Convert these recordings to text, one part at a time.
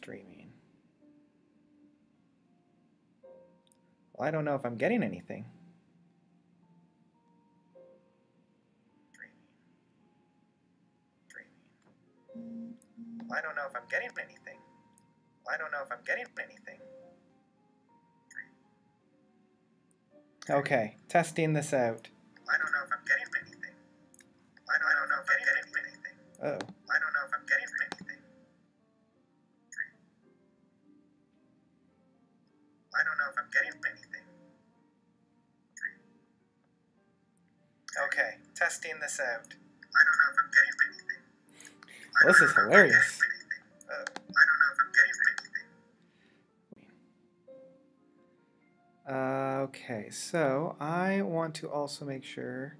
Streaming. Well, I don't know if I'm getting anything. I don't know if I'm getting anything. I don't know if I'm getting anything. Okay, testing this out. I don't know if I'm getting anything. I don't know if I'm getting anything. Uh-oh. I don't know if I'm getting anything. I don't know if I'm getting anything. Okay, testing this out. I don't know if I'm getting anything. Well, this is hilarious. I don't know if I'm getting anything. Okay, so I want to also make sure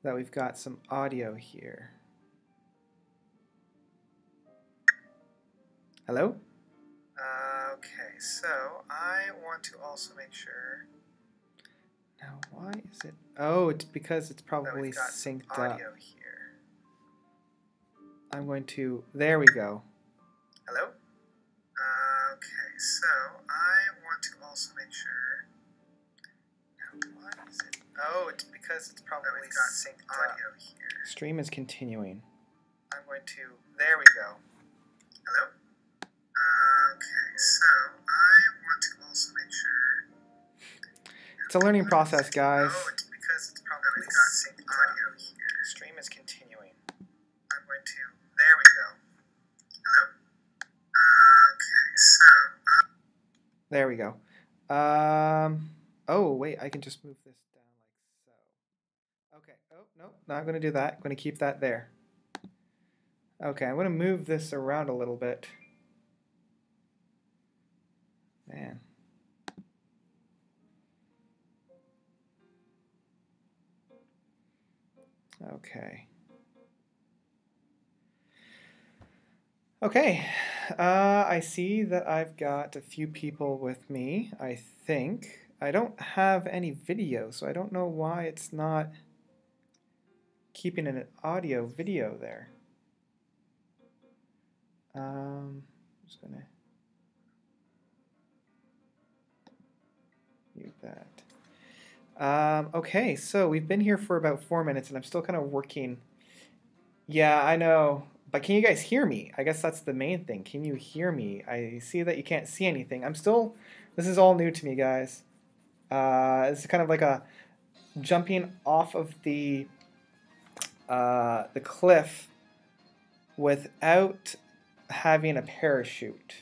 that we've got some audio here. Hello? Okay, so I want to also make sure. Now, why is it? Oh, it's because it's probably synced up. Here. I'm going to. There we go. Hello? Okay, so I want to also make sure. Now, why is it? Oh, it's because it's probably synced audio up. Here. Stream is continuing. I'm going to. There we go. Hello? Okay, so I want to also make sure. It's a learning process, guys. Oh, it's because it's probably synced audio here. Stream is continuing. I'm going to. There we go. Hello? Okay, so. There we go. Oh, wait, I can just move this down like so. Okay. Oh, no, not going to do that. I'm going to keep that there. Okay, I'm going to move this around a little bit. Man. Okay. Okay. I see that I've got a few people with me, I think. I don't have any video, so I don't know why it's not keeping an audio video there. I'm just going to mute that. Okay, so we've been here for about 4 minutes, and I'm still kind of working. Yeah, I know. But can you guys hear me? I guess that's the main thing. Can you hear me? I see that you can't see anything. This is all new to me, guys. It's kind of like a jumping off of the cliff without having a parachute.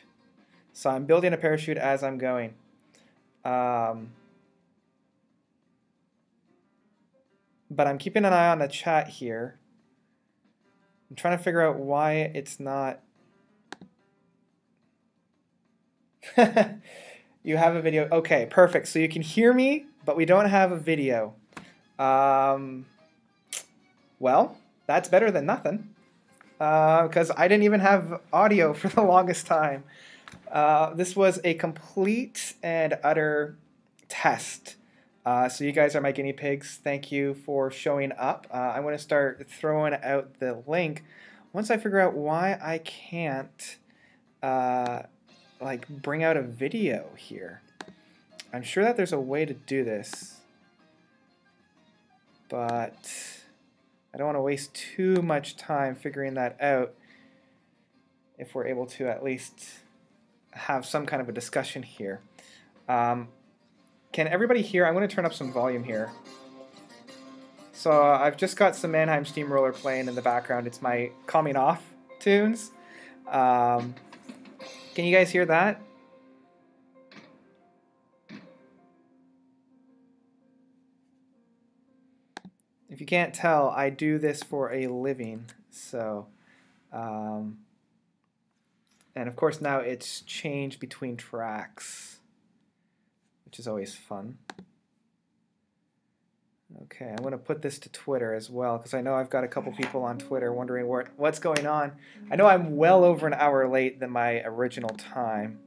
So I'm building a parachute as I'm going. But I'm keeping an eye on the chat here. I'm trying to figure out why it's not. You have a video. Okay, perfect. So you can hear me, but we don't have a video. Well, that's better than nothing. Because I didn't even have audio for the longest time. This was a complete and utter test. So you guys are my guinea pigs. Thank you for showing up. I'm going to start throwing out the link once I figure out why I can't like bring out a video here. I'm sure that there's a way to do this, but I don't want to waste too much time figuring that out if we're able to at least have some kind of a discussion here. Can everybody hear? I'm going to turn up some volume here. So I've just got some Mannheim Steamroller playing in the background. It's my calming off tunes. Can you guys hear that? If you can't tell, I do this for a living. So, and of course now it's changed between tracks, which is always fun. Okay, I'm going to put this to Twitter as well, because I know I've got a couple people on Twitter wondering what's going on. I know I'm well over an hour late than my original time,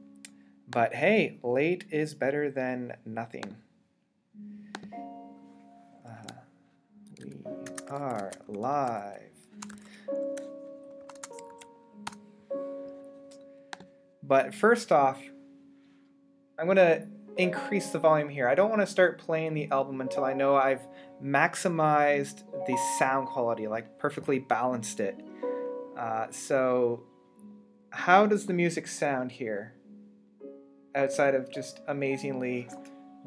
but hey, late is better than nothing. We are live. But first off, I'm going to increase the volume here. I don't want to start playing the album until I know I've maximized the sound quality, like perfectly balanced it. So how does the music sound here? Outside of just amazingly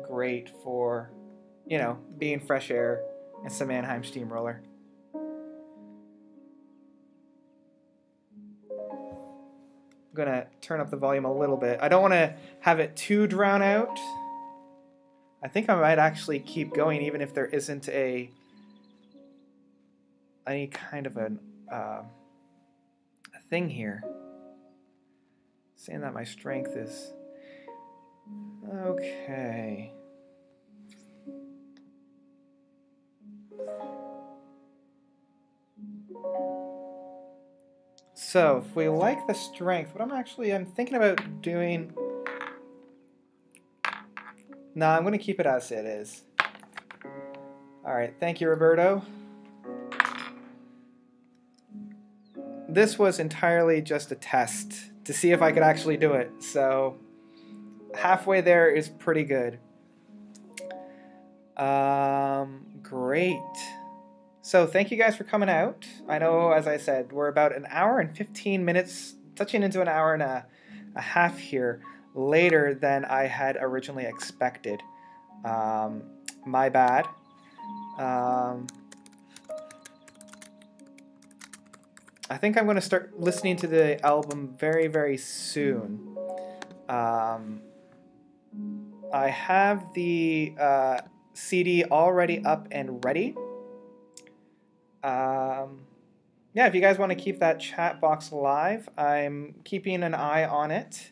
great for, you know, being Fresh Air and some Mannheim Steamroller. I'm gonna turn up the volume a little bit. I don't want to have it too drown out. I think I might actually keep going even if there isn't any kind of a thing here. Saying that my strength is okay. So if we like the strength, what I'm thinking about doing. No, I'm going to keep it as it is. All right, thank you, Roberto. This was entirely just a test to see if I could actually do it. So halfway there is pretty good. Great. So thank you guys for coming out. I know, as I said, we're about an hour and 15 minutes, touching into an hour and a half here, later than I had originally expected. My bad. I think I'm going to start listening to the album very, very soon. I have the CD already up and ready. Yeah, if you guys want to keep that chat box alive, I'm keeping an eye on it.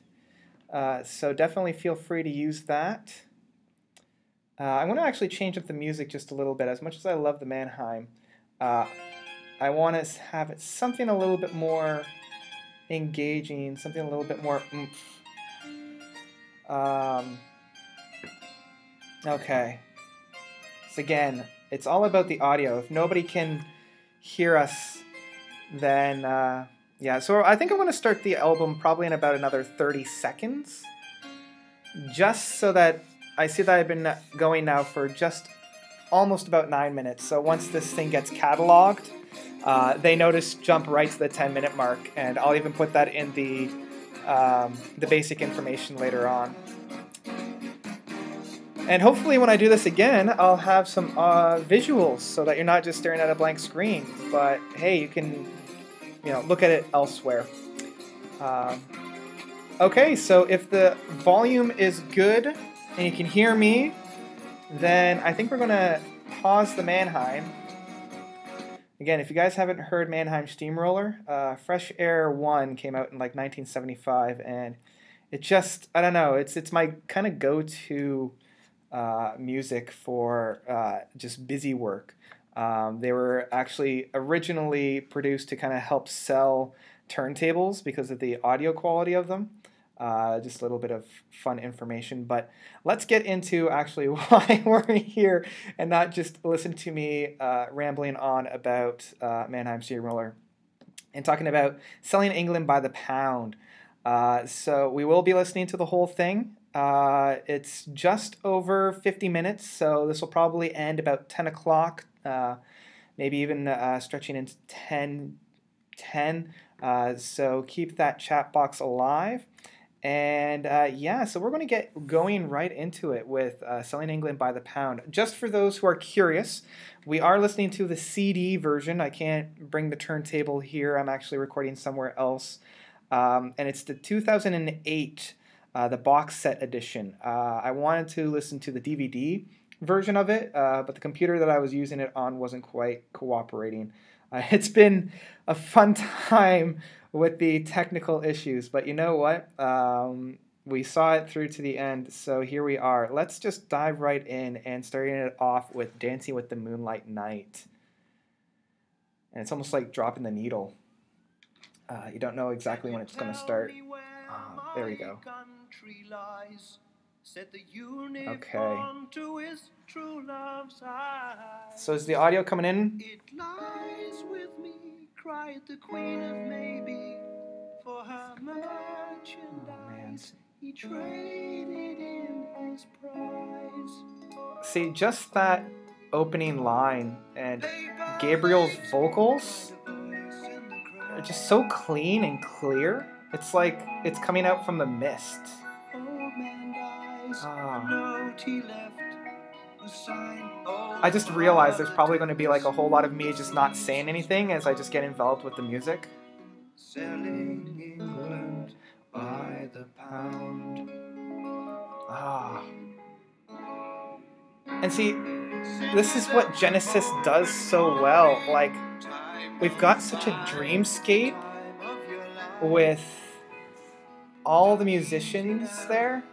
So definitely feel free to use that. I'm going to actually change up the music just a little bit. As much as I love the Mannheim, I want to have it something a little bit more engaging, something a little bit more oomph. Okay. So again, it's all about the audio. If nobody can hear us, then yeah. So I think I'm going to start the album probably in about another 30 seconds. Just so that I see that I've been going now for just almost about 9 minutes. So once this thing gets cataloged, they notice jump right to the 10-minute mark, and I'll even put that in the basic information later on. And hopefully when I do this again, I'll have some visuals so that you're not just staring at a blank screen. But hey, you can, you know, look at it elsewhere. Okay, so if the volume is good and you can hear me, then I think we're going to pause the Mannheim. Again, if you guys haven't heard Mannheim Steamroller, Fresh Air 1 came out in like 1975, and it just, I don't know, it's my kind of go-to music for just busy work. They were actually originally produced to kind of help sell turntables because of the audio quality of them. Just a little bit of fun information, but let's get into actually why we're here and not just listen to me rambling on about Mannheim Steamroller and talking about Selling England by the Pound. So we will be listening to the whole thing. It's just over 50 minutes, so this will probably end about 10 o'clock, maybe even stretching into 10. So keep that chat box alive. And yeah, so we're going to get going right into it with Selling England by the Pound. Just for those who are curious, we are listening to the CD version. I can't bring the turntable here. I'm actually recording somewhere else. And it's the 2008, the box set edition. I wanted to listen to the DVD version of it, but the computer that I was using it on wasn't quite cooperating. It's been a fun time with the technical issues, but you know what? We saw it through to the end, so here we are. Let's just dive right in and starting it off with Dancing with the Moonlight Knight. And it's almost like dropping the needle. You don't know exactly when it's going to start. There we go. Okay. So is the audio coming in? It lies with me, cried the Queen of Maybe, for her merchandise. See, just that opening line and Gabriel's vocals are just so clean and clear. It's like it's coming out from the mist. I just realized there's probably going to be like a whole lot of me just not saying anything as I just get enveloped with the music. Selling England by the pound. And see, this is what Genesis does so well. Like, we've got such a dreamscape with all the musicians there.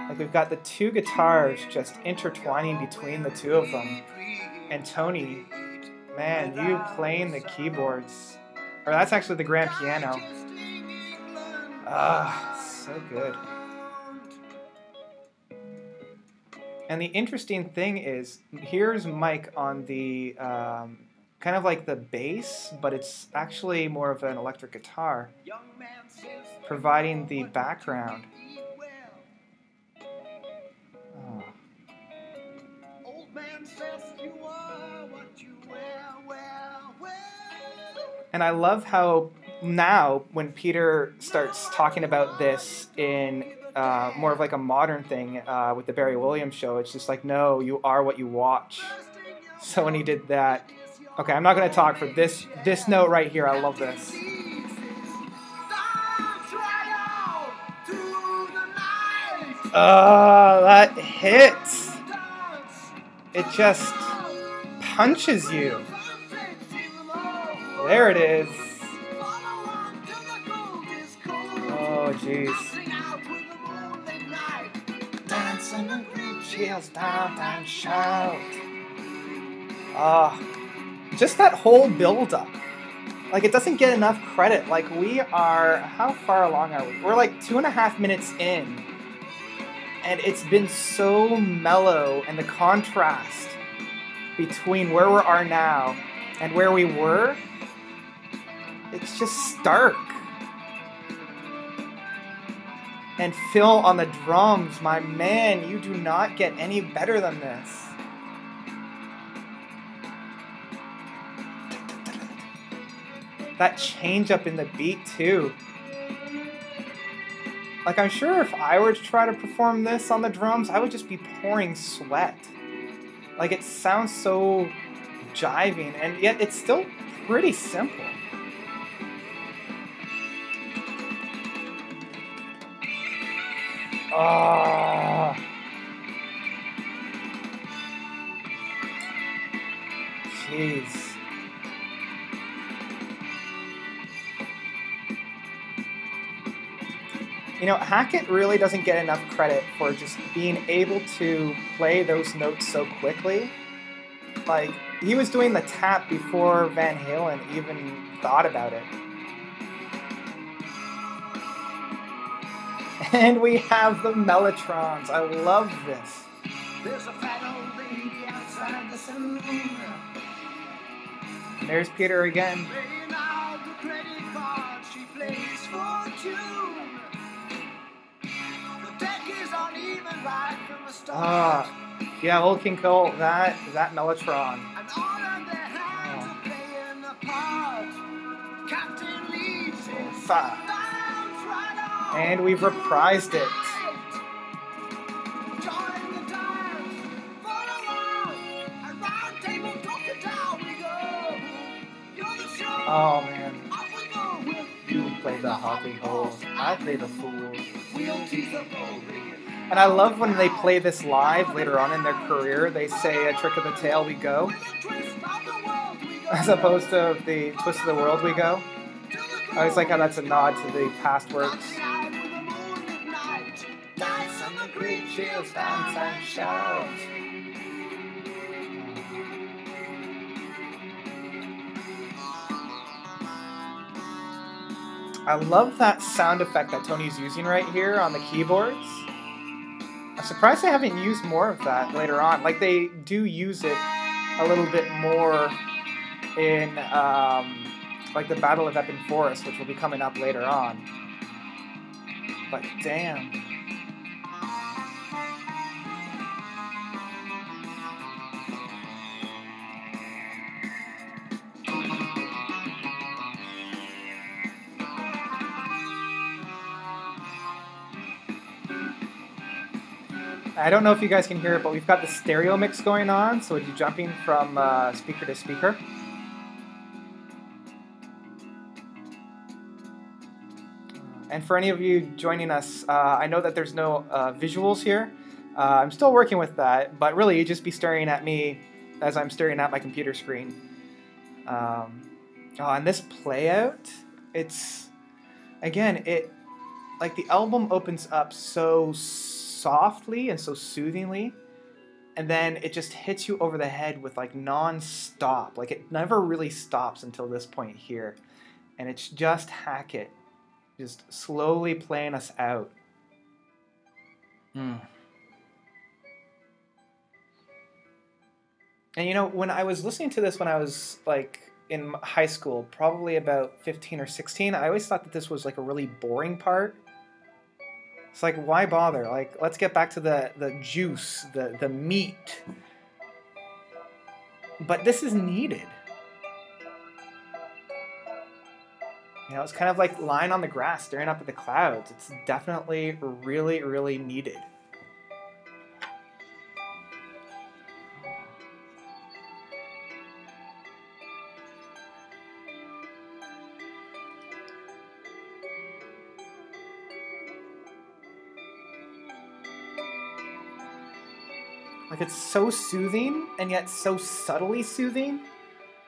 Like, we've got the two guitars just intertwining between the two of them. And Tony, man, you playing the keyboards. Or that's actually the grand piano. So good. And the interesting thing is, here's Mike on the kind of like the bass, but it's actually more of an electric guitar, providing the background. And I love how now, when Peter starts talking about this in more of like a modern thing with the Barry Williams show, it's just like, no, you are what you watch. So when he did that, okay, I'm not going to talk for this note right here. I love this. Oh, that hits. It just punches you. There it is. Oh, jeez. Dance in the green shields down and shout. Just that whole build-up. Like, it doesn't get enough credit. Like, we are... How far along are we? We're like 2.5 minutes in. And it's been so mellow, and the contrast between where we are now and where we were, it's just stark. And Phil on the drums, my man, you do not get any better than this. That change up in the beat too. Like, I'm sure if I were to try to perform this on the drums, I would just be pouring sweat. Like, it sounds so jiving, and yet it's still pretty simple. Jeez. You know, Hackett really doesn't get enough credit for just being able to play those notes so quickly. Like, he was doing the tap before Van Halen even thought about it. And we have the Mellotrons. I love this. There's a fat old lady outside the saloon. And there's Peter again. Yeah, Old King Cole, that Mellotron. And we've reprised it. Oh man. You play the hopping hole, I play the fool. And I love when they play this live later on in their career. They say a trick of the tail we go, as opposed to the twist of the world we go. I always like how that's a nod to the past works. Dance on the green shields, dance and shout. I love that sound effect that Tony's using right here on the keyboards. I'm surprised they haven't used more of that later on. Like, they do use it a little bit more in like the Battle of Epping Forest, which will be coming up later on. But damn. I don't know if you guys can hear it, but we've got the stereo mix going on, so you're jumping from speaker to speaker. And for any of you joining us, I know that there's no visuals here. I'm still working with that, but really you'd just be staring at me as I'm staring at my computer screen. And this play out, it's, again, like the album opens up so softly and so soothingly, and then it just hits you over the head with like non-stop. Like it never really stops until this point here, and it's just Hackett just slowly playing us out. And you know, when I was listening to this when I was like in high school, probably about 15 or 16, I always thought that this was like a really boring part. It's like, why bother? Like, let's get back to the juice, the meat. But this is needed. You know, it's kind of like lying on the grass, staring up at the clouds. It's definitely really, really needed. Like, it's so soothing, and yet so subtly soothing.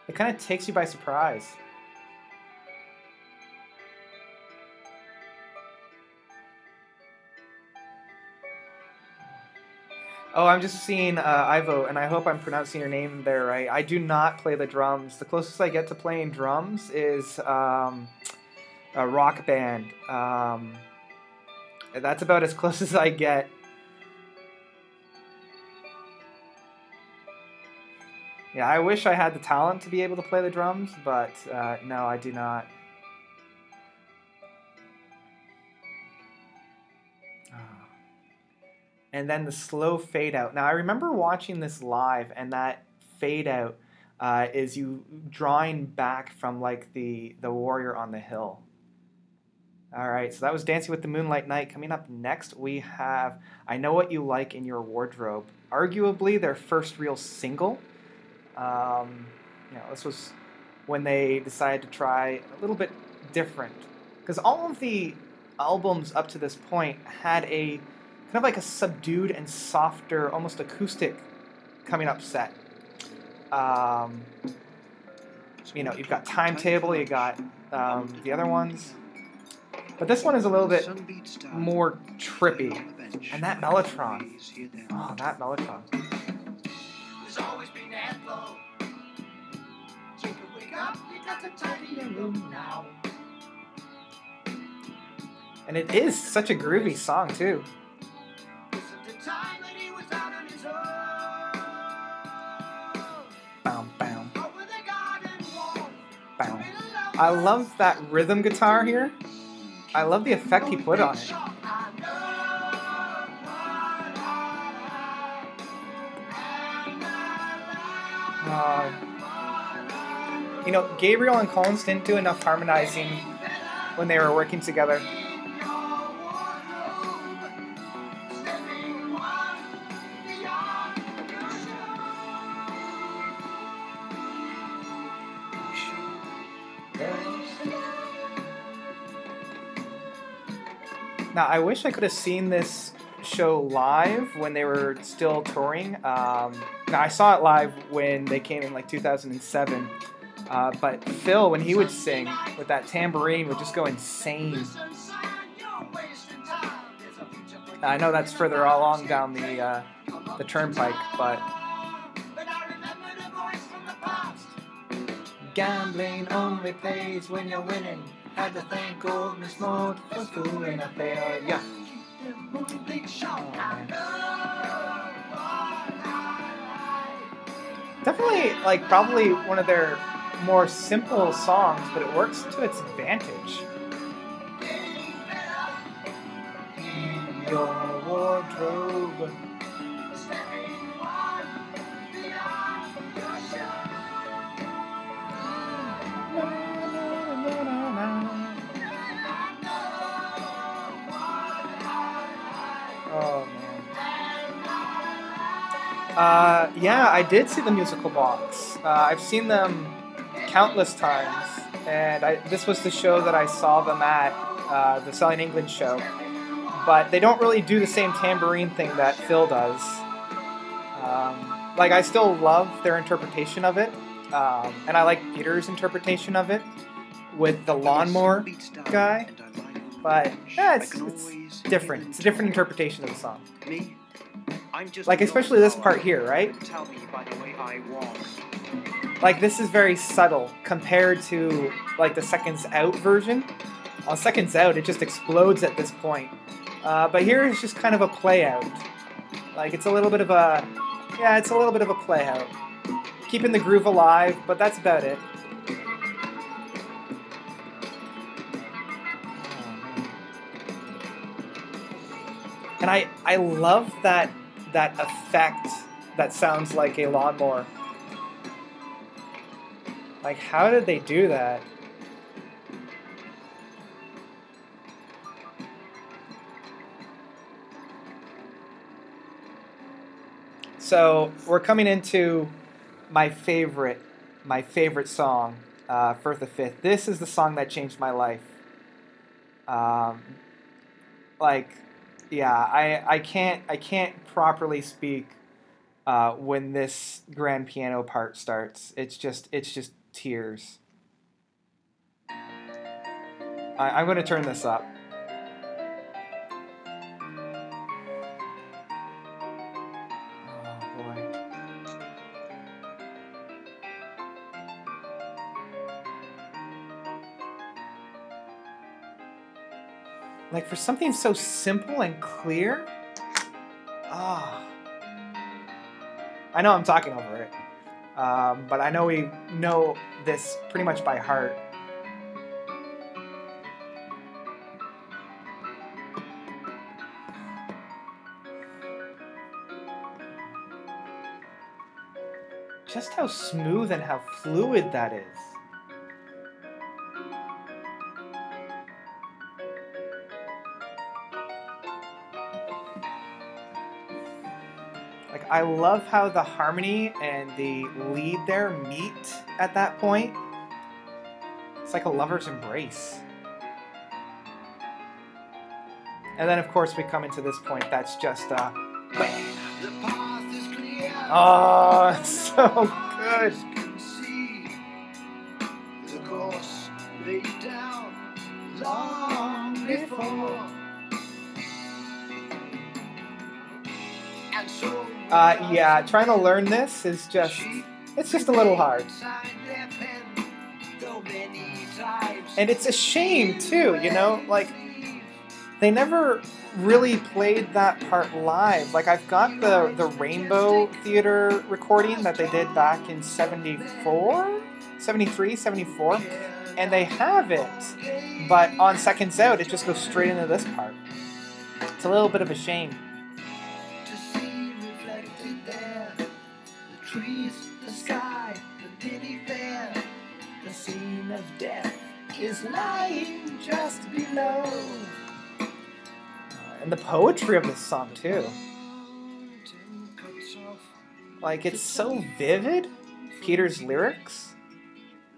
It kind of takes you by surprise. Oh, I'm just seeing Ivo, and I hope I'm pronouncing your name there right. I do not play the drums. The closest I get to playing drums is a Rock Band. That's about as close as I get. Yeah, I wish I had the talent to be able to play the drums, but no, I do not. And then the slow fade out. Now, I remember watching this live, and that fade out is you drawing back from like the warrior on the hill. All right, so that was Dancing with the Moonlight Knight. Coming up next, we have I Know What You Like in Your Wardrobe. Arguably their first real single. You know, this was when they decided to try a little bit different, because all of the albums up to this point had a kind of like a subdued and softer, almost acoustic coming up set. You know, you've got Timetable, you got the other ones, but this one is a little bit more trippy. And that Mellotron, oh, that Mellotron. And it is such a groovy song too. Bam, bam. Bam. I love that rhythm guitar here. I love the effect he put on it. You know, Gabriel and Collins didn't do enough harmonizing when they were working together. Now, I wish I could have seen this show live when they were still touring. Now, I saw it live when they came in like 2007. But Phil, when he would sing with that tambourine, would just go insane. I know that's further along down the turnpike, but gambling only pays when you're winning. Had to thank old Miss Maud for fooling a failure. Definitely, like, probably one of their more simple songs, but it works to its advantage. your wardrobe. Oh man. Yeah, I did see the Musical Box. I've seen them countless times, and this was the show that I saw them at, the Selling England show. But they don't really do the same tambourine thing that Phil does. Like, I still love their interpretation of it, and I like Peter's interpretation of it with the lawnmower guy. But yeah, it's different. It's a different interpretation of the song. Like, especially this part here, right? Like, this is very subtle compared to, like, the Seconds Out version. On Seconds Out, it just explodes at this point. But here is just kind of a play out. Like, it's a little bit of a... Yeah, it's a little bit of a play out. Keeping the groove alive, but that's about it. And I love that effect that sounds like a lawnmower. Like, how did they do that? So we're coming into my favorite song, Firth of Fifth. This is the song that changed my life. Like, yeah, I can't properly speak when this grand piano part starts. It's just tears. I'm going to turn this up. Like, for something so simple and clear, I know I'm talking over it, but I know we know this pretty much by heart. Just how smooth and how fluid that is. Like, I love how the harmony and the lead there meet at that point. It's like a lover's embrace. And then, of course, we come into this point that's just, oh, it's so good. Yeah, trying to learn this is it's just a little hard. And it's a shame, too, you know? Like, they never really played that part live. Like, I've got the Rainbow Theater recording that they did back in 74? 73, 74? And they have it, but on Seconds Out, it just goes straight into this part. It's a little bit of a shame. Trees, the sky, the lily fair, the scene of death is lying just below. And the poetry of this song, too. Like, it's so vivid. Peter's lyrics.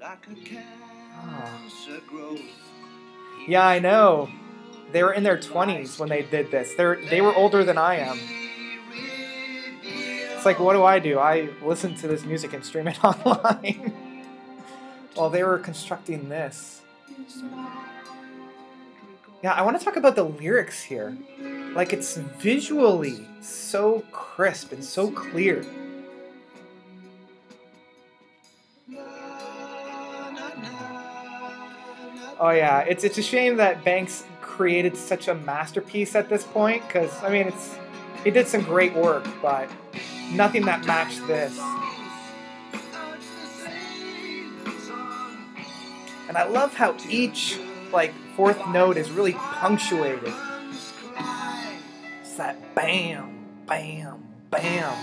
Oh. Yeah, I know. They were in their 20s when they did this. They were older than I am. It's like, what do? I listen to this music and stream it online. While they were constructing this. Yeah, I want to talk about the lyrics here. Like, it's visually so crisp and so clear. Oh yeah, it's a shame that Banks created such a masterpiece at this point, because, I mean, he did some great work, but nothing that matched this. And I love how each, like, fourth note is really punctuated. It's that bam, bam, bam.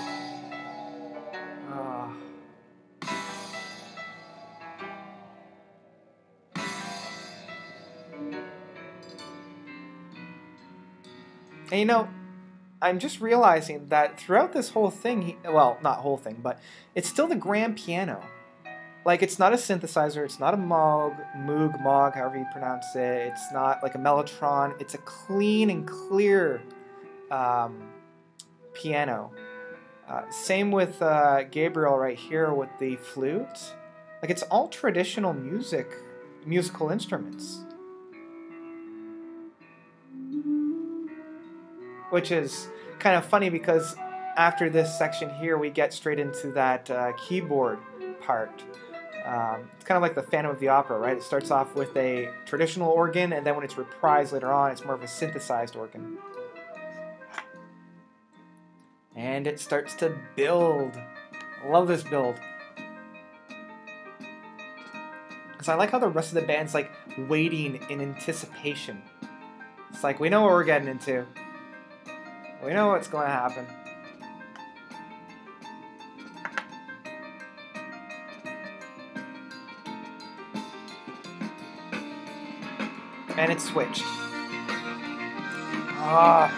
And you know, I'm just realizing that throughout this whole thing, well, not whole thing, but it's still the grand piano. Like, it's not a synthesizer, it's not a Moog, however you pronounce it. It's not like a Mellotron. It's a clean and clear piano. Same with Gabriel right here with the flute. Like, it's all traditional musical instruments. Which is kind of funny because after this section here, we get straight into that keyboard part. It's kind of like the Phantom of the Opera, right? It starts off with a traditional organ, and then when it's reprised later on, it's more of a synthesized organ. And it starts to build. I love this build. So I like how the rest of the band's like waiting in anticipation. It's like, we know what we're getting into. We know what's going to happen. And it switched. Ah.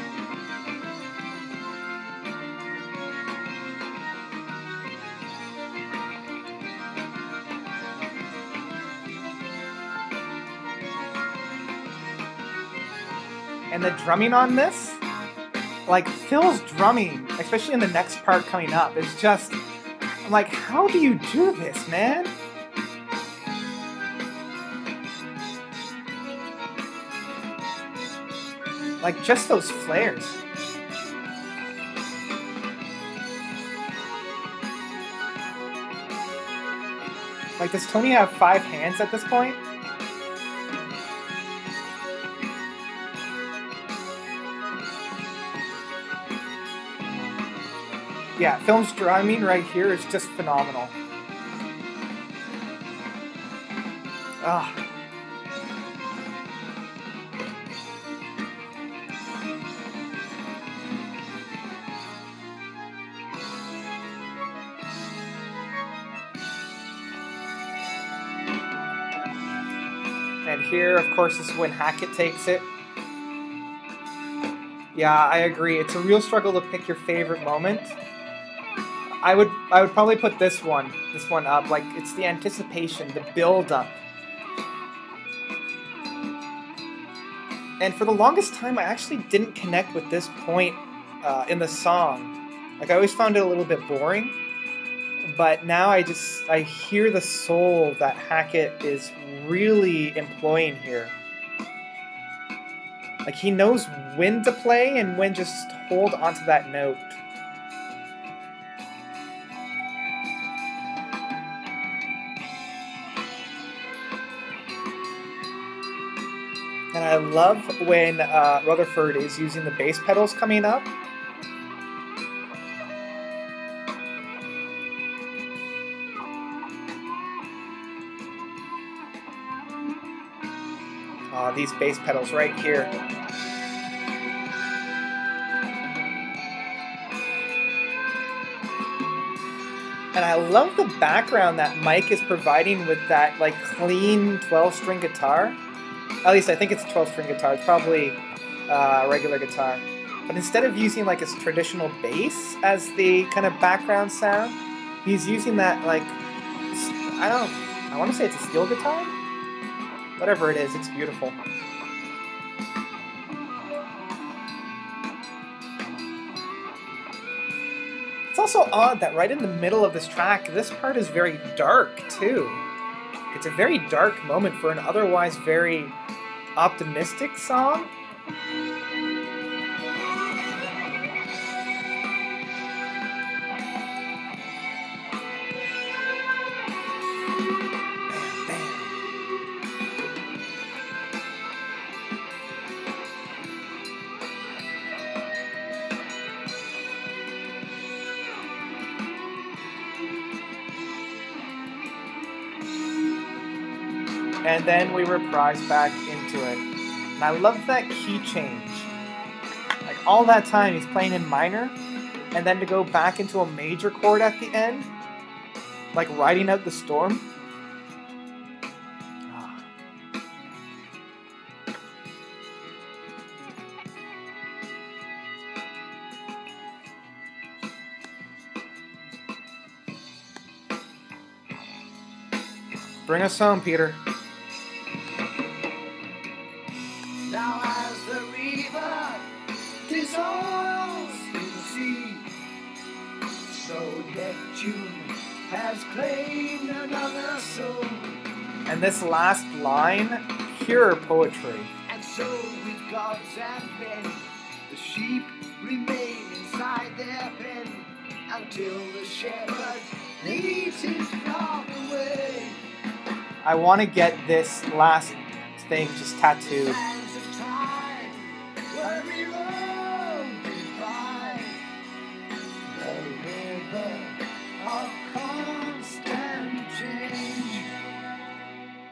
And the drumming on this, like Phil's drumming, especially in the next part coming up, is just, I'm like, how do you do this, man? Like, just those flares. Like, does Tony have 5 hands at this point? Yeah, Phil's drumming right here is just phenomenal. Ah. And here, of course, this is when Hackett takes it. Yeah, I agree. It's a real struggle to pick your favorite moment. I would probably put this one up. Like, it's the anticipation, the build-up. And for the longest time, I actually didn't connect with this point in the song. Like, I always found it a little bit boring. But now I hear the soul that Hackett is really employing here. Like, he knows when to play and when just hold onto that note. And I love when Rutherford is using the bass pedals coming up. These bass pedals right here. And I love the background that Mike is providing with that like clean 12-string guitar. At least I think it's a 12-string guitar. It's probably a regular guitar. But instead of using like a traditional bass as the kind of background sound, he's using that like, I want to say it's a steel guitar? Whatever it is, it's beautiful. It's also odd that right in the middle of this track, this part is very dark too. It's a very dark moment for an otherwise very optimistic song. And then we reprise back into it. And I love that key change. Like all that time he's playing in minor, and then to go back into a major chord at the end, like riding out the storm. Bring us home, Peter. Now as the river dissolves in the sea, so Neptune has claimed another soul. And this last line, pure poetry. And so with gods and men, the sheep remain inside their pen until the shepherd leads his flock away. I want to get this last thing just tattooed. Sands of time, where we roam by, the river of constant change.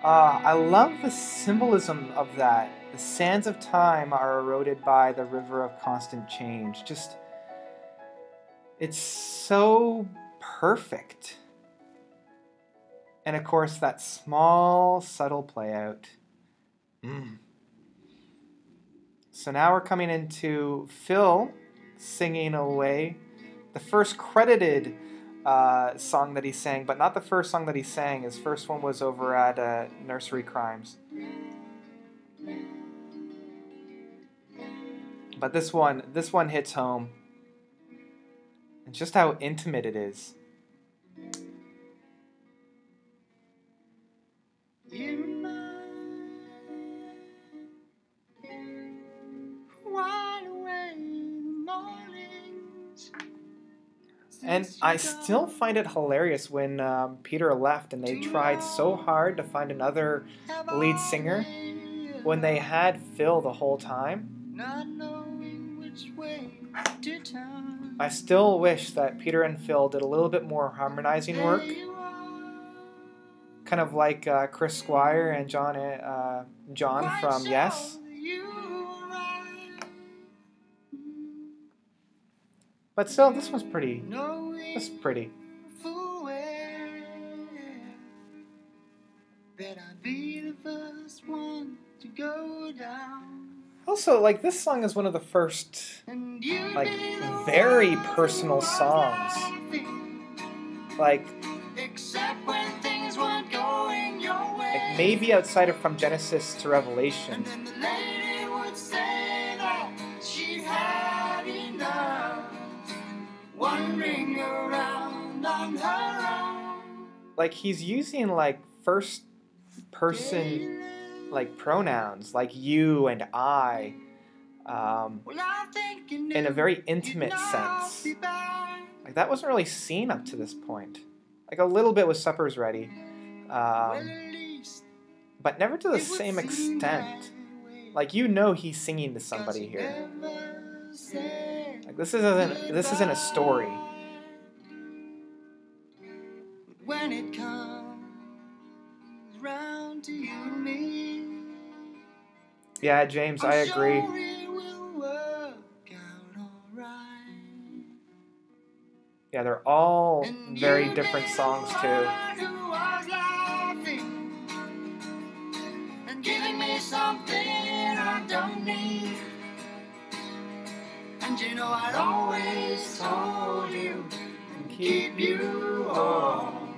I love the symbolism of that. The sands of time are eroded by the river of constant change. Just, it's so perfect. And of course, that small, subtle play out. So now we're coming into Phil singing away the first credited song that he sang, but not the first song that he sang. His first one was over at Nursery Crimes. But this one hits home. And just how intimate it is. And I still find it hilarious when Peter left and they tried so hard to find another lead singer when they had Phil the whole time. I still wish that Peter and Phil did a little bit more harmonizing work. Kind of like Chris Squire and John from Yes. But still, this was pretty. This is pretty. Also, like, this song is one of the first, like, very personal songs. Like maybe outside of From Genesis to Revelation. Wandering around on her own. Like, he's using like first person like pronouns like you and I in a very intimate sense. Like, that wasn't really seen up to this point. Like, a little bit with Supper's Ready, but never to the same extent. Like, you know he's singing to somebody here. Like, this isn't a story. When it comes round to you and me. Yeah, James, I agree. Yeah, they're all very different songs too. And giving me something I don't need. And you know I'd always hold you and keep you home.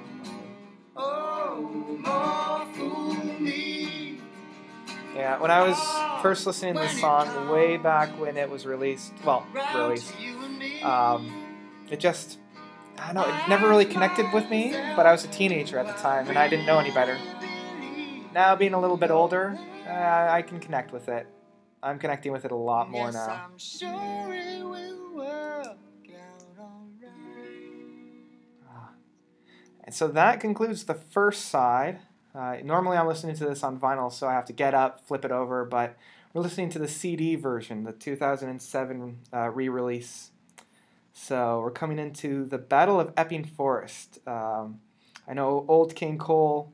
Oh, more fool me. Yeah, when I was first listening to this song way back when it was released, it just, I don't know, it never really connected with me, but I was a teenager at the time and I didn't know any better. Now, being a little bit older, I can connect with it. I'm connecting with it a lot more now. And so that concludes the first side. Normally I'm listening to this on vinyl, so I have to get up, flip it over, but we're listening to the CD version, the 2007 re-release. So we're coming into the Battle of Epping Forest. I know Old King Cole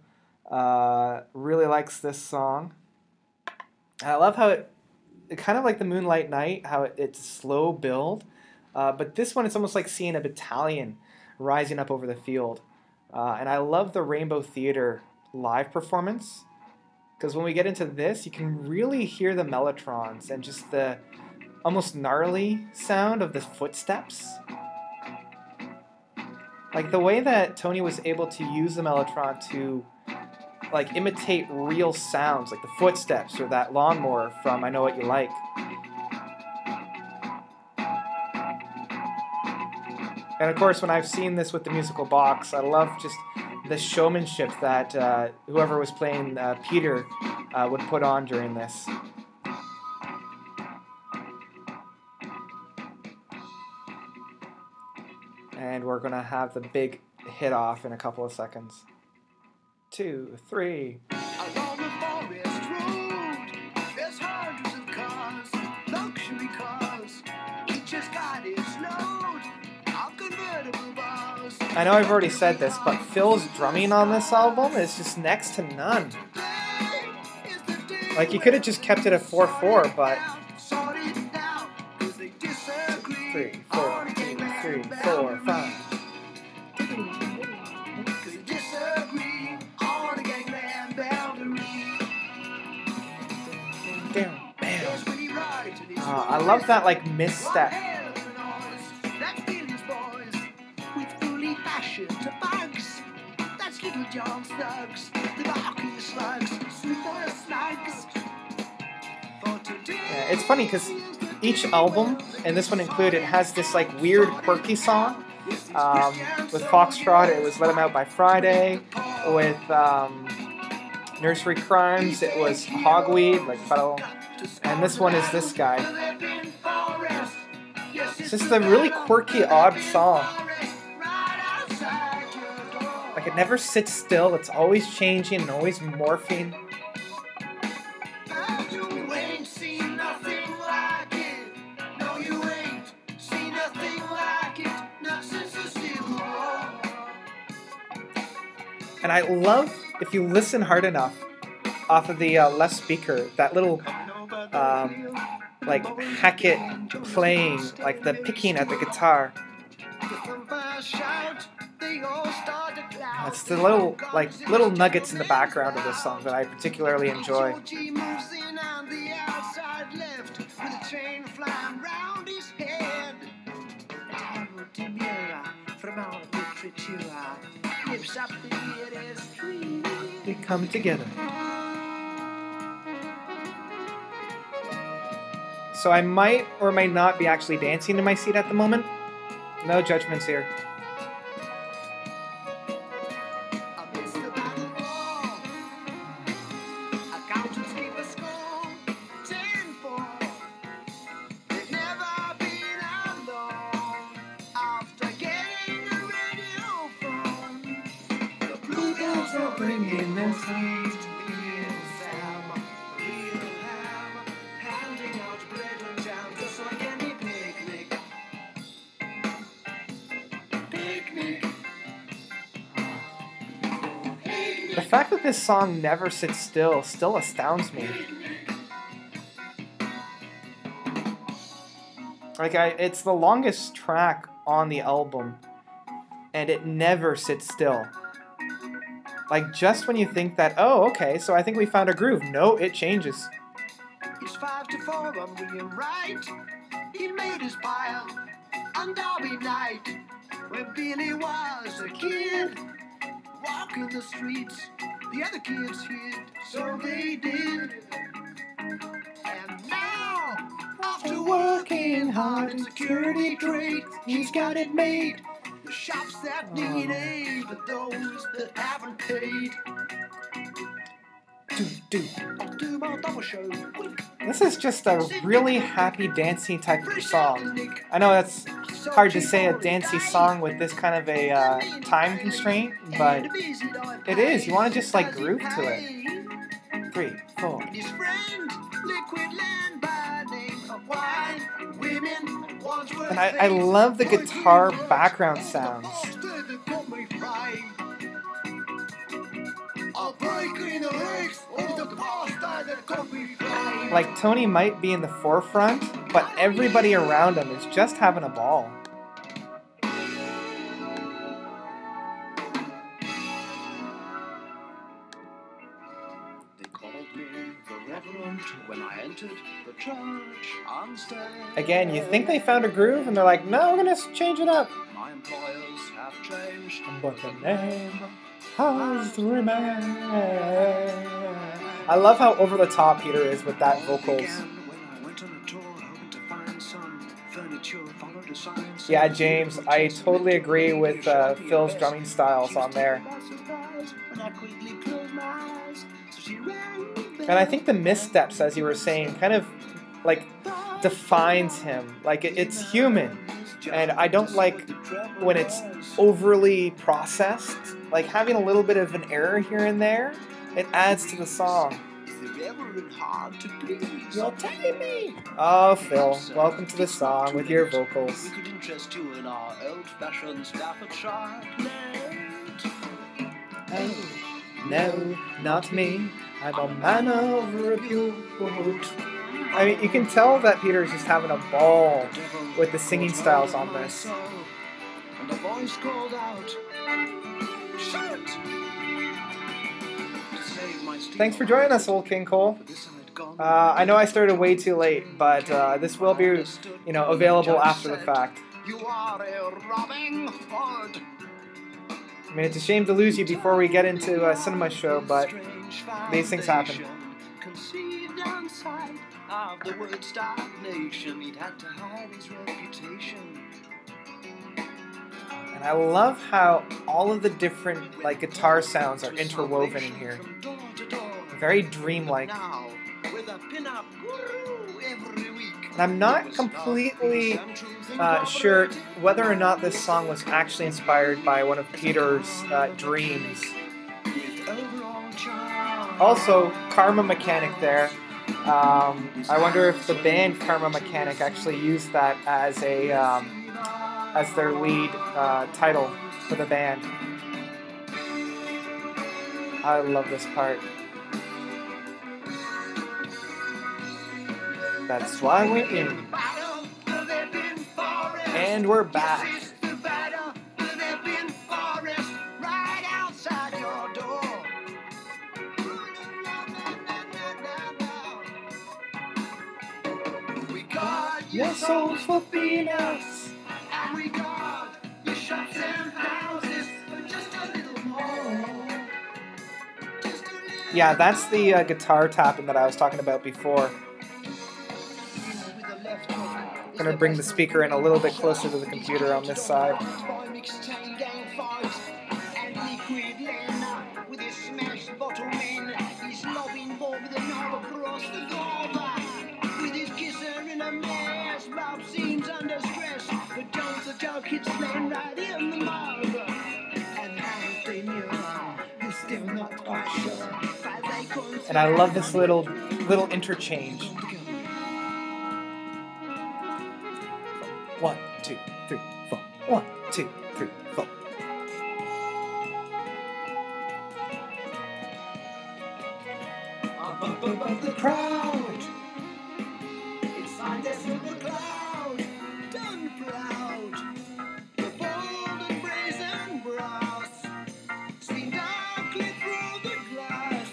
really likes this song. I love how it kind of like the Moonlight Night, how it's a slow build. But this one, it's almost like seeing a battalion rising up over the field. And I love the Rainbow Theatre live performance, because when we get into this, you can really hear the mellotrons and just the almost gnarly sound of the footsteps. Like the way that Tony was able to use the mellotron to like imitate real sounds, like the footsteps or that lawnmower from I Know What You Like. And of course, when I've seen this with the musical box, I love just the showmanship that whoever was playing Peter would put on during this. And we're going to have the big hit off in a couple of seconds. 2, 3. Along the forest road, there's hundreds of cars, luxury cars. Each has got its load of convertible bars. I know I've already said this, but Phil's drumming on this album is just next to none. Like, you could have just kept it at 4/4, but 3, 4, 2, 3, 4, 5. Damn, bam. I love that like misstep. Yeah, it's funny because each album, and this one included, has this like weird quirky song. With Foxtrot, it was Let 'Em Out by Friday. With Nursery Crimes, it was Hogweed, like Fuddle. And this one is this guy. It's just a really quirky, odd song. Like it never sits still, it's always changing and always morphing. And I love, if you listen hard enough, off of the left speaker, that little like Hackett playing, like the picking at the guitar. It's the little nuggets in the background of this song that I particularly enjoy. They come together. So I might or might not be actually dancing in my seat at the moment. No judgments here. Bringing them sweet handing out bread and jam just like any picnic. The fact that this song never sits still astounds me. Like it's the longest track on the album, and it never sits still. Like, just when you think that, oh, okay, so I think we found a groove. No, it changes. It's 5 to 4 on William Wright. He made his pile on Derby night when Billy was a kid. Walking the streets, the other kids hid, so they did. And now, after working hard in security trade, he's got it made. The shops that need aid, but those that haven't paid. This is just a really happy, dancey type of song. I know that's hard to say, a dancey song with this kind of a time constraint, but it is. You want to just like groove to it. 3, 4. And I love the guitar background sounds. Breaking the legs of the Like, Tony might be in the forefront, but everybody around him is just having a ball. When I entered the church on stage. Again, you think they found a groove, and they're like, no, we're going to change it up. My employers have changed, but the name has to remain. I love how over the top Peter is with that vocals. Yeah, James, I totally agree with Phil's drumming styles on there. And I think the missteps, as you were saying, kind of like defines him. Like it's human, and I don't like when it's overly processed. Like having a little bit of an error here and there, it adds to the song. You're telling me. Oh, Phil, welcome to the song with your vocals. We could interest you in our old-fashioned Staffordshire plate. Oh, no, not me. I'm a man of repute. I mean, you can tell that Peter's just having a ball with the singing styles on this. And the voice called out, "Shoot!" Thanks for joining us, Old King Cole. I know I started way too late, but this will be, available after the fact. You are a Robin Hood. I mean, it's a shame to lose you before we get into a cinema show, but these things happen. Conceived outside of the word stagnation, he'd had to hide his reputation. And I love how all of the different guitar sounds are interwoven in here. Very dreamlike. And I'm not completely sure whether or not this song was actually inspired by one of Peter's dreams. Also, Karma Mechanic there. I wonder if the band Karma Mechanic actually used that as their lead title for the band. I love this part. That's why we're in. And we're back. Your souls for peanuts. And we guard your shops and houses for just a little more. Yeah, that's the guitar tapping that I was talking about before. I'm going to bring the speaker in a little bit closer to the computer on this side. And I love this little interchange. 1, 2, 3, 4. 1, 2, 3, 4. Up above the crowd, inside the silver cloud, done proud. The bold and brazen brass, seen darkly through the glass.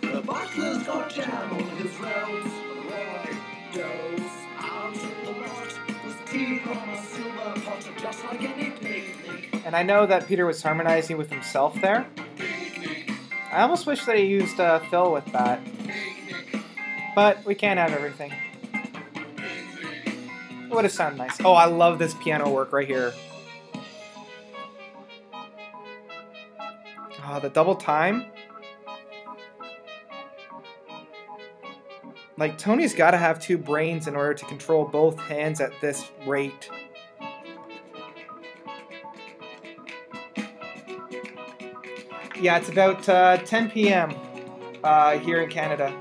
The butler's got jam on his roads, Roy goes out of the lot. And I know that Peter was harmonizing with himself there. I almost wish that he used Phil with that. But we can't have everything. It would have sounded nice. Oh, I love this piano work right here. Oh, the double time. Like, Tony's got to have 2 brains in order to control both hands at this rate. Yeah, it's about 10 p.m. Here in Canada.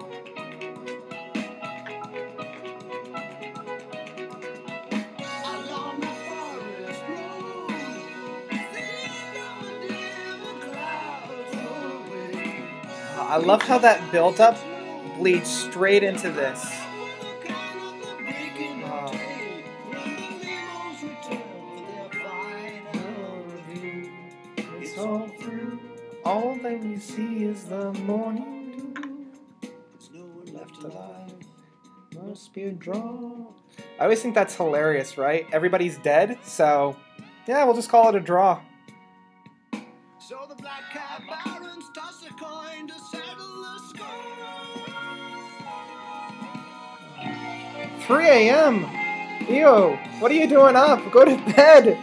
I love how that build-up bleeds straight into this. All that we see is the morning dew. There's no one left alive. Must be a draw. I always think that's hilarious, right? Everybody's dead, so yeah, we'll just call it a draw. So the black cat barons toss a coin to settle the score. 3 a.m. Ew, what are you doing up? Go to bed.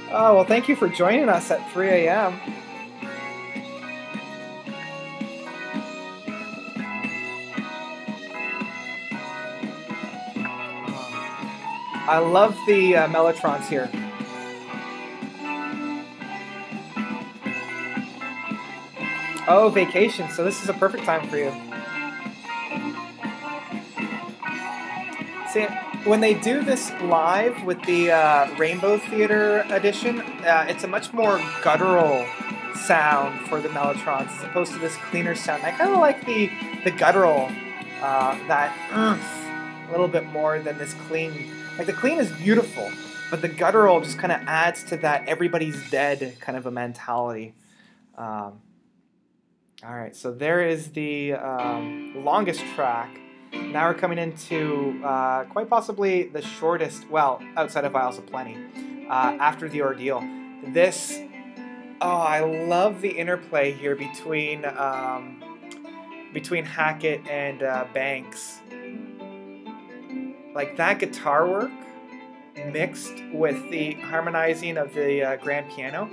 Oh, well, thank you for joining us at 3 a.m. I love the Mellotrons here. Oh, vacation. So this is a perfect time for you. See, when they do this live with the Rainbow Theater edition, it's a much more guttural sound for the Mellotrons as opposed to this cleaner sound. I kind of like the guttural, that a little bit more than this clean. Like, the clean is beautiful, but the guttural just kind of adds to that everybody's dead kind of a mentality. All right, so there is the longest track. Now we're coming into quite possibly the shortest, well, outside of Vials of Plenty, After the Ordeal. This, oh, I love the interplay here between Hackett and Banks. Like, that guitar work mixed with the harmonizing of the grand piano.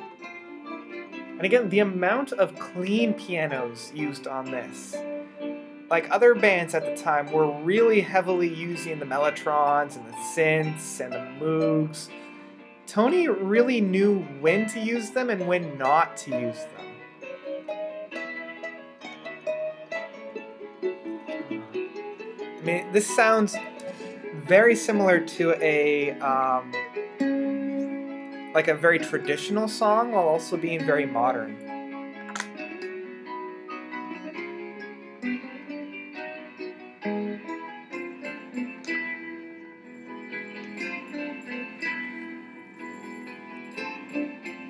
And again, the amount of clean pianos used on this. Like, other bands at the time were really heavily using the Mellotrons and the synths and the Moogs. Tony really knew when to use them and when not to use them. I mean, this sounds very similar to a like a very traditional song while also being very modern.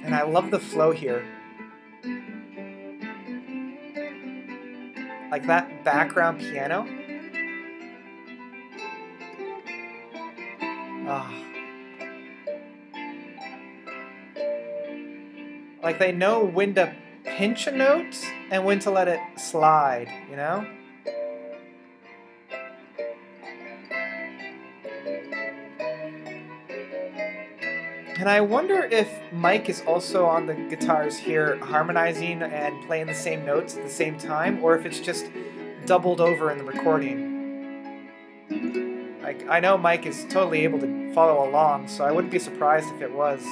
And I love the flow here. Like that background piano. Oh. Like, they know when to pinch a note and when to let it slide, you know? And I wonder if Mike is also on the guitars here harmonizing and playing the same notes at the same time, or if it's just doubled over in the recording. Like, I know Mike is totally able to follow along, so I wouldn't be surprised if it was.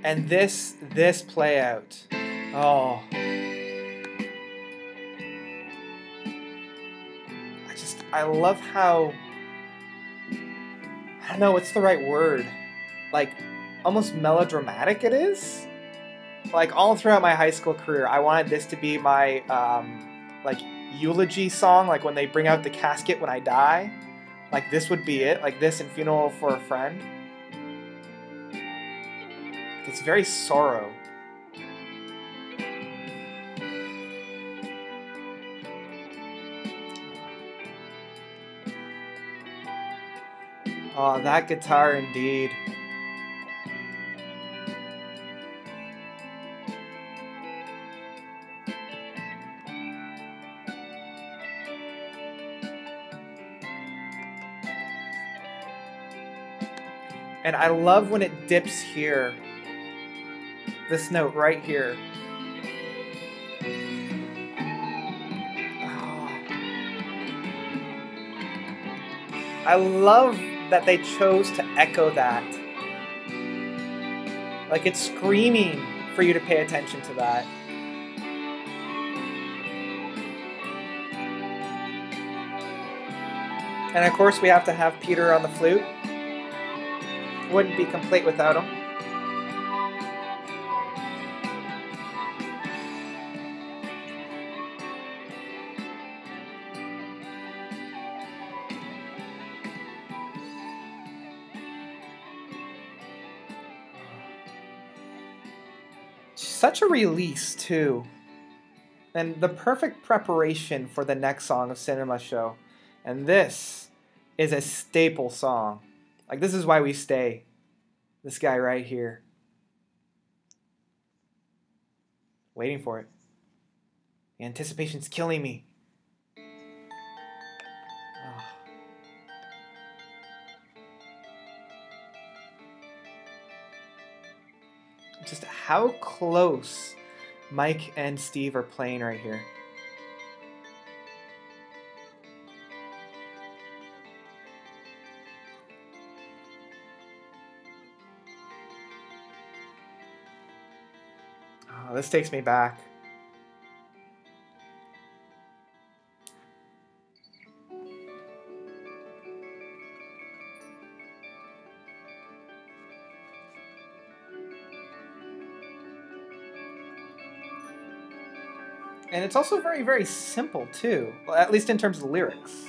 And this play out. Oh. I love how, I don't know what's the right word, like almost melodramatic it is. Like, all throughout my high school career, I wanted this to be my like eulogy song, like when they bring out the casket when I die. Like, this would be it, like this and Funeral for a Friend. It's very sorrow. Oh, that guitar indeed. And I love when it dips here. This note right here. Oh. I love that they chose to echo that. Like, it's screaming for you to pay attention to that. And of course we have to have Peter on the flute. Wouldn't be complete without him. Such a release too. And the perfect preparation for the next song of Cinema Show. And this is a staple song. Like, this is why we stay. This guy right here. Waiting for it. The anticipation's killing me. Oh. Just how close Mike and Steve are playing right here. Oh, this takes me back. And it's also very, very simple, too. Well, at least in terms of the lyrics.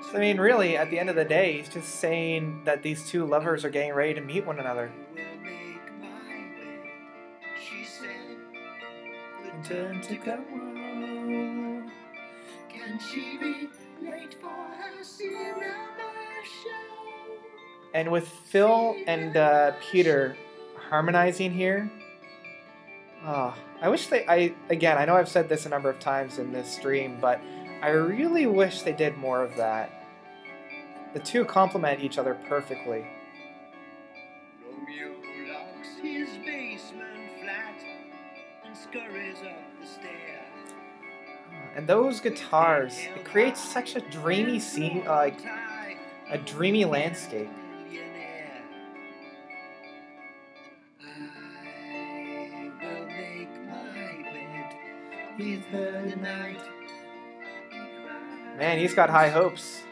So, I mean, really, at the end of the day, he's just saying that these two lovers are getting ready to meet one another. Turn to go. Can she be late for her cinema show? And with Phil and Peter harmonizing here, I wish again, I know I've said this a number of times in this stream, but I really wish they did more of that. The two complement each other perfectly. Romeo locks his basement flat and scurries up the stair. And those guitars, it creates such a dreamy scene, like a dreamy landscape. I will make my bed with her tonight. Man, he's got high hopes.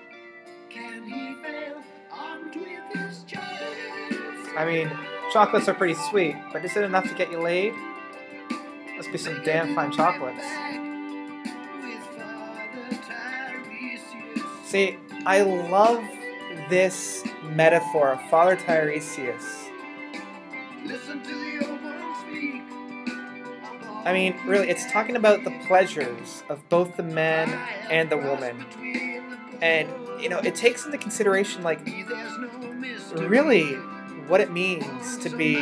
Can he fail armed with his chocolates? I mean, chocolates are pretty sweet, but is it enough to get you laid? Must be some damn fine chocolates. See, I love this metaphor of Father Tiresias. I mean, really, it's talking about the pleasures of both the man and the woman. And, you know, it takes into consideration, like, really what it means to be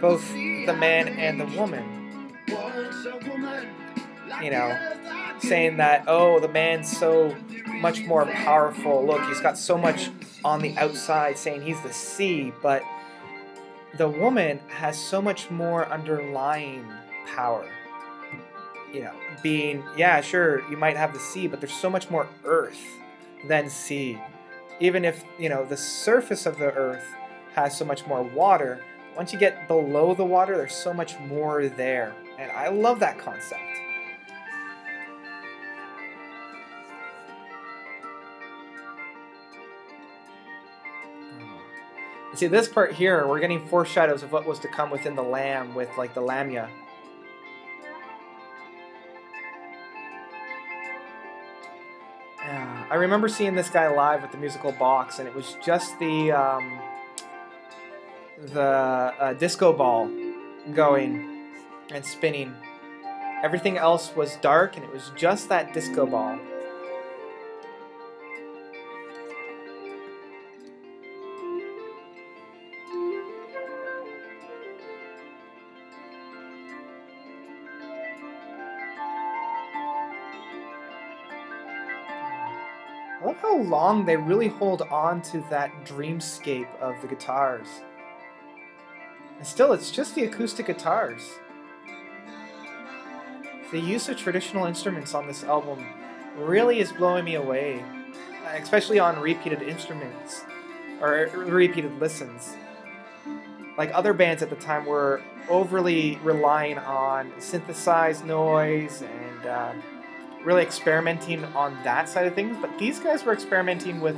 both the man and the woman. You know, saying that, oh, the man's so much more powerful. Look, he's got so much on the outside, saying he's the sea, but the woman has so much more underlying power. You know, being, yeah, sure, you might have the sea, but there's so much more earth than sea. Even if, you know, the surface of the earth has so much more water, once you get below the water, there's so much more there. And I love that concept. See, this part here, we're getting foreshadows of what was to come within the Lamb with, like, the Lamia. I remember seeing this guy live with the musical box, and it was just the disco ball going and spinning. Everything else was dark, and it was just that disco ball. I love how long they really hold on to that dreamscape of the guitars. And still, it's just the acoustic guitars. The use of traditional instruments on this album really is blowing me away, especially on repeated instruments, or repeated listens. like other bands at the time, were overly relying on synthesized noise and really experimenting on that side of things. But these guys were experimenting with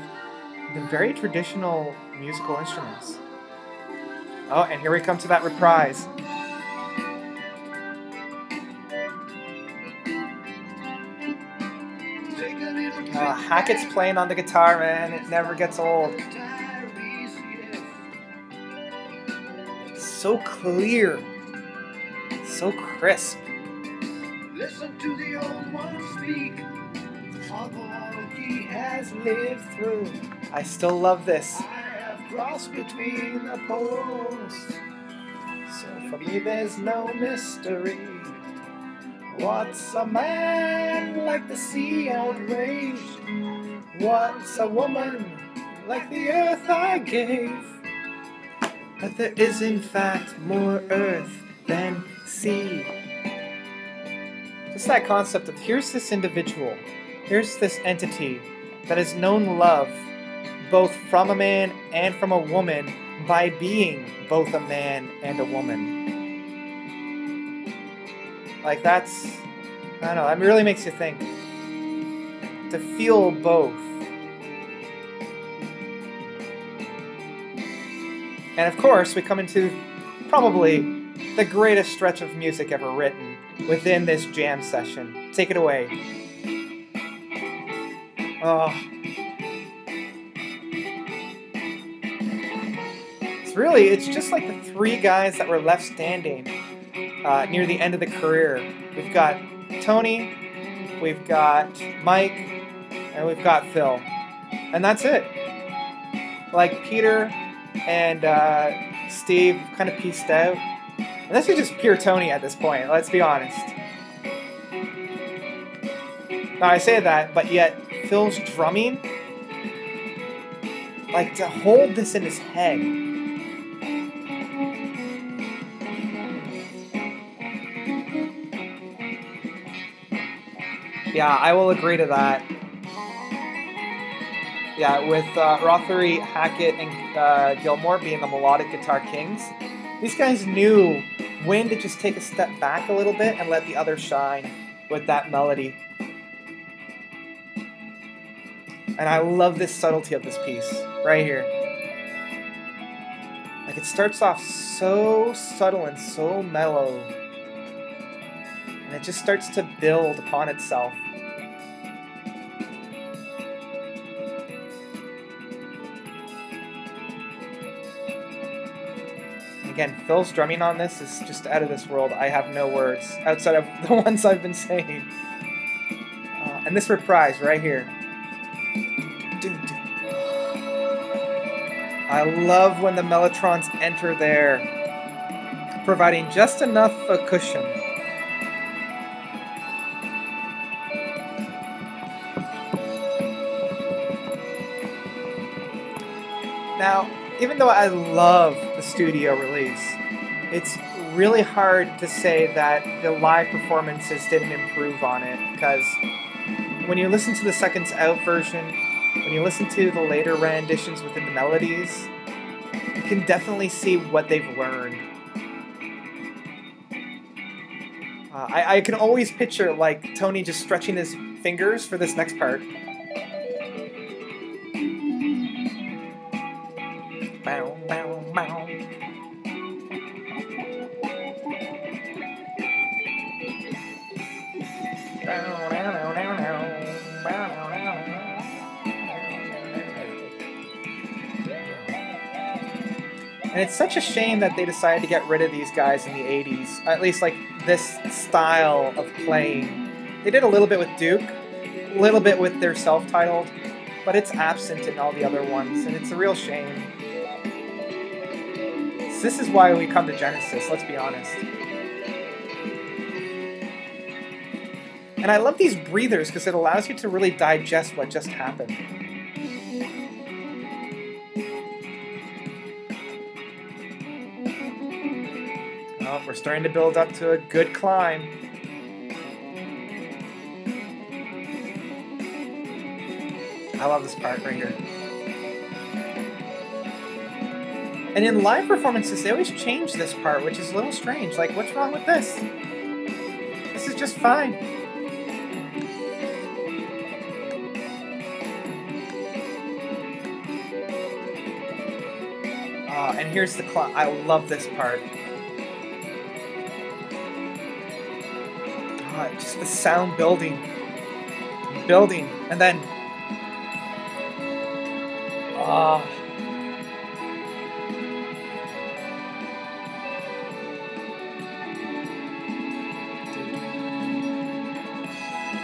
the very traditional musical instruments. Oh, and here we come to that reprise. Hackett's playing on the guitar, man. It never gets old. So clear. So crisp. Listen to the old one speak of all he has lived through. I still love this. I have crossed between the poles, so for me there's no mystery. What's a man like the sea outraged? What's a woman like the earth I gave? But there is in fact more earth than sea. Just that concept of here's this individual, here's this entity that has known love both from a man and from a woman by being both a man and a woman. Like that's, I don't know, that really makes you think. To feel both. And of course, we come into probably the greatest stretch of music ever written within this jam session. Take it away. Oh. It's just like the three guys that were left standing near the end of the career. We've got Tony, we've got Mike, and we've got Phil. And that's it. Like Peter and Steve kind of pieced out. And this is just pure Tony at this point, let's be honest. Now I say that, but yet Phil's drumming, like to hold this in his head. Yeah, I will agree to that. Yeah, with Rothery, Hackett, and Gilmore being the melodic guitar kings, these guys knew when to just take a step back a little bit and let the others shine with that melody. And I love this subtlety of this piece, right here. Like it starts off so subtle and so mellow, and it just starts to build upon itself. Again, Phil's drumming on this is just out of this world. I have no words outside of the ones I've been saying. And this reprise right here. I love when the mellotrons enter there, providing just enough of a cushion. Now, even though I love the studio release, it's really hard to say that the live performances didn't improve on it, because when you listen to the Seconds Out version, when you listen to the later renditions within the melodies, you can definitely see what they've learned. I can always picture like Tony just stretching his fingers for this next part. Bow, bow, bow. And it's such a shame that they decided to get rid of these guys in the 80s, at least like this style of playing. They did a little bit with Duke, a little bit with their self-titled, but it's absent in all the other ones, and it's a real shame. So this is why we come to Genesis, let's be honest. And I love these breathers because it allows you to really digest what just happened. Oh, we're starting to build up to a good climb. I love this part right here. And in live performances, they always change this part, which is a little strange. Like, what's wrong with this? This is just fine. And here's the clock. I love this part. Just the sound building, and then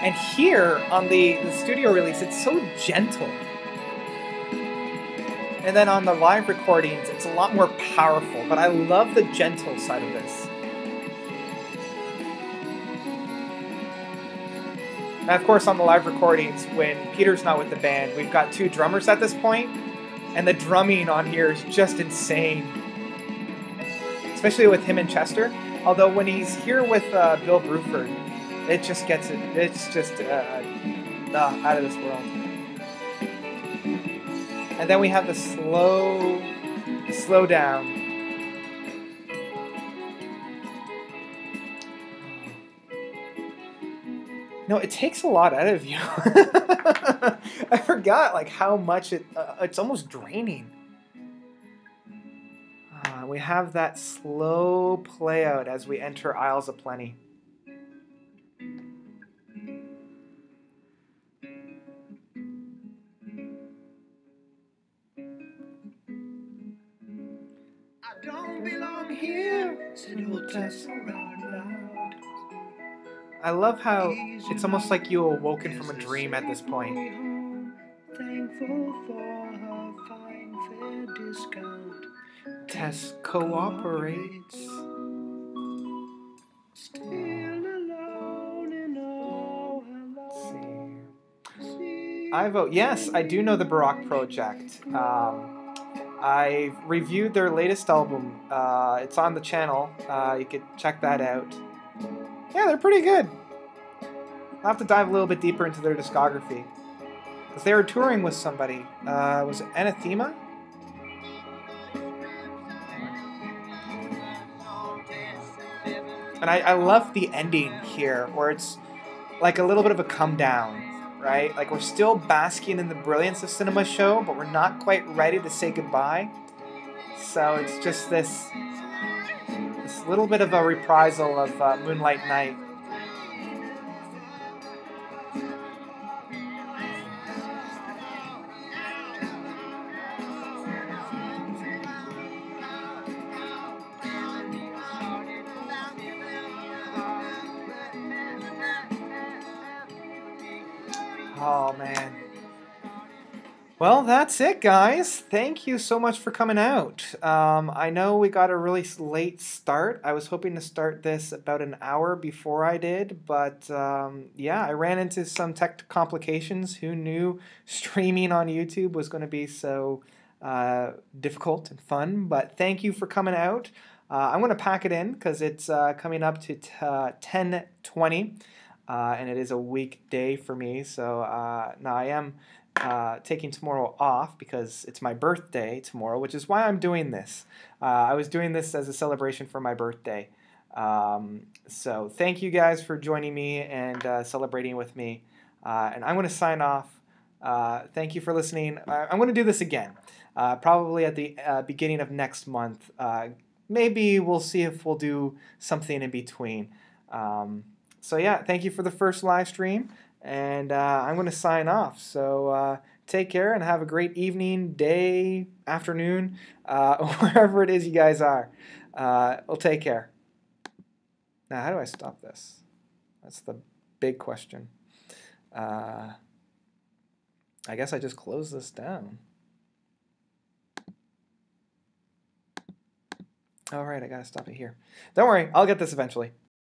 and here on the studio release, it's so gentle. And then on the live recordings, it's a lot more powerful, but I love the gentle side of this. And of course, on the live recordings, when Peter's not with the band, we've got 2 drummers at this point, and the drumming on here is just insane. Especially with him and Chester. Although when he's here with Bill Bruford, it just gets it. It's just out of this world. And then we have the slow down. No, it takes a lot out of you. I forgot like how much it's almost draining. We have that slow play out as we enter Isles of Plenty. Don't belong here, said old Tess. I love how it's almost like you awoken from a dream at this point. Thankful for her fine fair discount. Tess cooperates. Still alone in all her love. Let's see. I vote yes. I do know the Baroque Project. I reviewed their latest album. It's on the channel. You could check that out. Yeah, they're pretty good. I'll have to dive a little bit deeper into their discography. Because they were touring with somebody. Was it Anathema? And I love the ending here, where it's like a little bit of a come down. Right? Like we're still basking in the brilliance of Cinema Show, but we're not quite ready to say goodbye. So it's just this little bit of a reprisal of Moonlight Night. Oh, man. Well, that's it, guys. Thank you so much for coming out. I know we got a really late start. I was hoping to start this about an hour before I did, but yeah, I ran into some tech complications. Who knew streaming on YouTube was going to be so difficult and fun? But thank you for coming out. I'm going to pack it in because it's coming up to 10:20. And it is a weekday for me, so now I am taking tomorrow off because it's my birthday tomorrow, which is why I'm doing this. I was doing this as a celebration for my birthday. So thank you guys for joining me and celebrating with me. And I'm going to sign off. Thank you for listening. I'm going to do this again, probably at the beginning of next month. Maybe we'll see if we'll do something in between. So yeah, thank you for the first live stream, and I'm going to sign off. So take care and have a great evening, day, afternoon, wherever it is you guys are. Well, take care. Now, how do I stop this? That's the big question. I guess I just close this down. All right, I got to stop it here. Don't worry, I'll get this eventually.